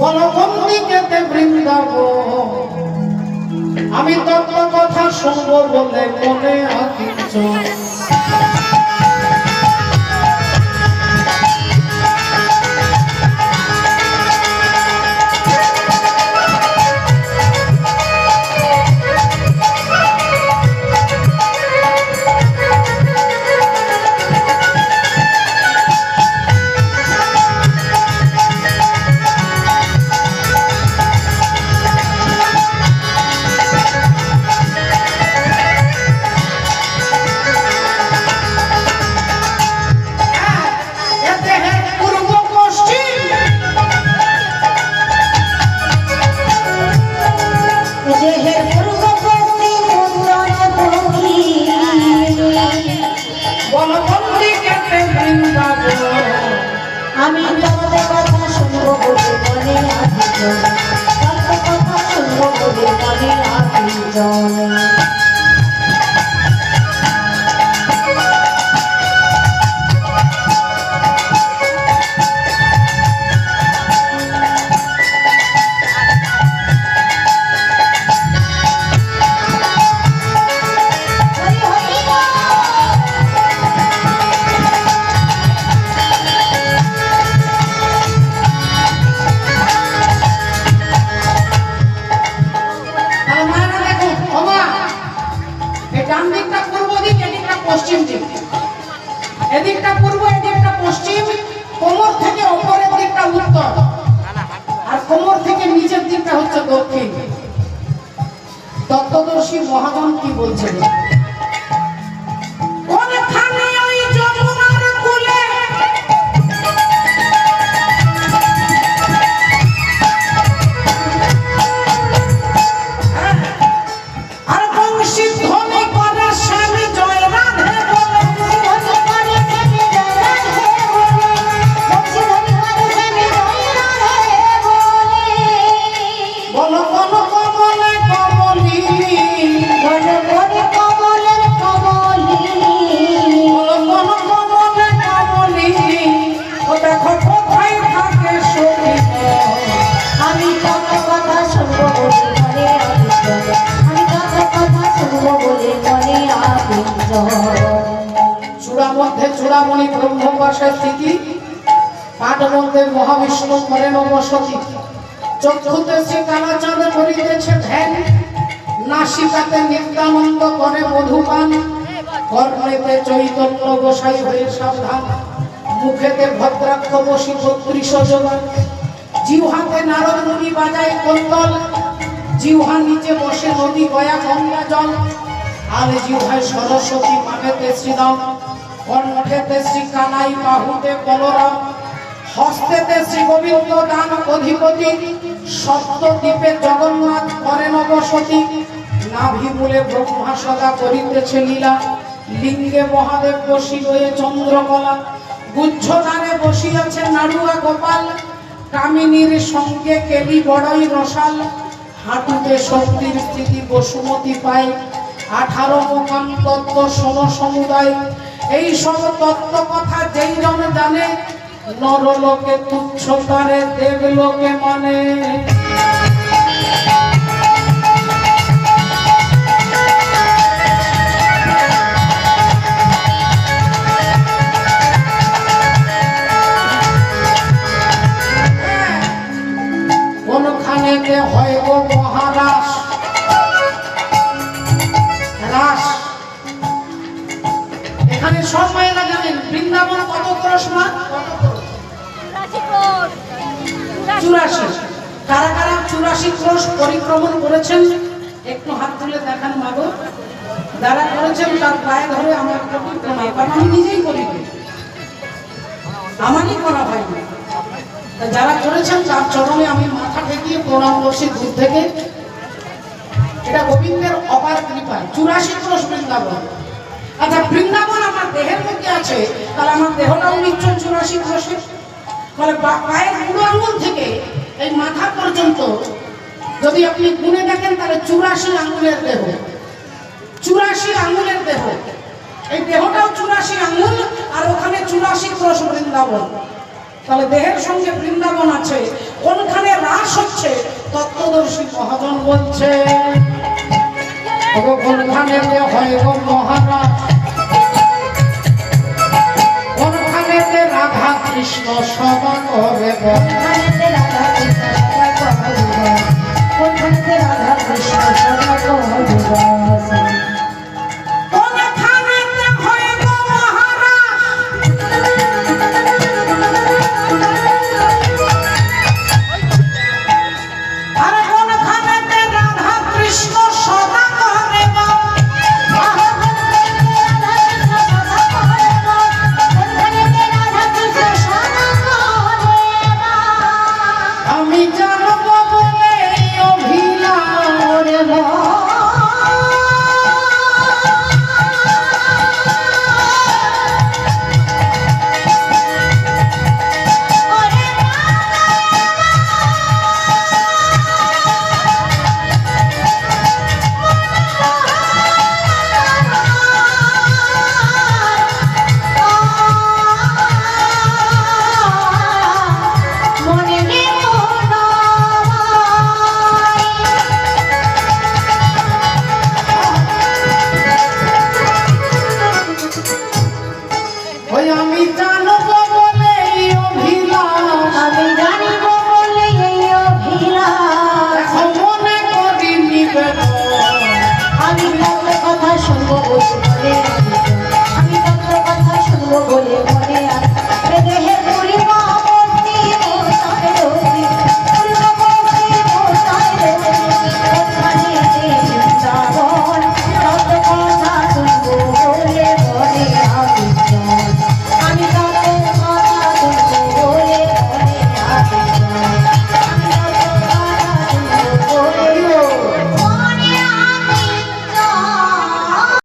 বলো কোন দিকেতে বৃন্দাবন, আমি তত্ত্ব কথা শুনবো বলে মনে আঁকিছ। আমি তোমাদের কথা শুনবো বলে মনে আঁকিছ, কথা শুনবো বলে মনে আঁকিছ। পশ্চিম দিক, এদিকটা পূর্ব, এদিকটা পশ্চিম, কোমর থেকে উপরের দিকটা উত্তর, আর কোমর থেকে নিচের দিকটা হচ্ছে দক্ষিণ। তত্ত্বদর্শী মহাজন কি বলছেন? চূড়ামধ্যে চূড়ামণি ব্রহ্মবাসের স্থিতি, পাঠ মধ্যে মহাবিষ্ণু করেন বসতি। চক্ষুতে শ্রী কালাচাঁদ করিতেছে ধ্যান, নাসিকাতে নিত্যানন্দ করে মধুপান, কর্ণেতে চৈতন্য গোসাই হয়ে সাবধান, মুখেতে ভদ্রাক্ষ বসি ৩২ যোগান, জিহ্বাতে নারদ মুনি বাজায় কন্দল, জিহ্বা নিচে বসে নদী গয়া গঙ্গা জল, আর জিহ্বায় সরস্বতী, মানেতে শ্রীরাম, কণ্ঠেতে শ্রী কানাই, বাহুতে বলরাম, হস্তেতে শ্রী গোবিন্দ দান অধিপতি, সপ্তদ্বীপে জগন্নাথ করেন বসতি, নাভিমূলে ব্রহ্মা সদা করিতেছে লীলা, লিঙ্গে মহাদেব বসি রয়ে চন্দ্রকলা, গুচ্ছদানে বসিয়াছে নাড়ুয়া গোপাল, কামিনীর সঙ্গে কেলি বড়ই রসাল, হাঁটুতে শক্তির স্থিতি বসুমতী পায়, 18 মোকাম তত্ত্ব সম সমুদায়। এই সব তত্ত্ব কথা যেই জন জানে, নরলোকে তুচ্ছ তারে দেবলোকে মানে। কোনখানেতে হয় গো মহারাস, রাস। এখানে সব মায়েরা জানেন বৃন্দাবন কত ক্রোশ মা? 84। কারা কারা 84 ক্রোশ পরিক্রমণ করেছেন একটু হাত তুলে দেখান মাগো। যারা করেছেন তার পায়ে ধরে আমার প্রতি প্রণাম, কারণ আমি নিজেই করি, আমারই করা হয়নি। যারা করেছেন তার চরণে আমি মাথা ঠেকিয়ে প্রণাম করছি দূর থেকে। এটা গোবিন্দের অপার কৃপা। 84 ক্রোশ বৃন্দাবন। আচ্ছা, বৃন্দাবন আমার দেহের মধ্যে আছে, তাহলে আমার দেহটাও নিশ্চয় 84 ক্রোশের। মানে পায়ের বুড়ো আঙুল থেকে এই মাথা পর্যন্ত যদি আপনি গুনে দেখেন তাহলে 84 আঙুলের দেহ, 84 আঙুলের দেহ। এই দেহটাও 84 আঙুল, আর ওখানে 84 ক্রোশ বৃন্দাবন। তাহলে দেহের সঙ্গে বৃন্দাবন আছে, কোনখানে রাস হচ্ছে তত্ত্বদর্শী মহাজন বলছে কোনখানে হয় গো মহারাজ, কোনখানে রাধা কৃষ্ণ সভা করে কোনখানেতে রাধা কৃষ্ণ সদা কহ যুগল, কোনখানেতে রাধা কৃষ্ণ সদা কহ যুগল।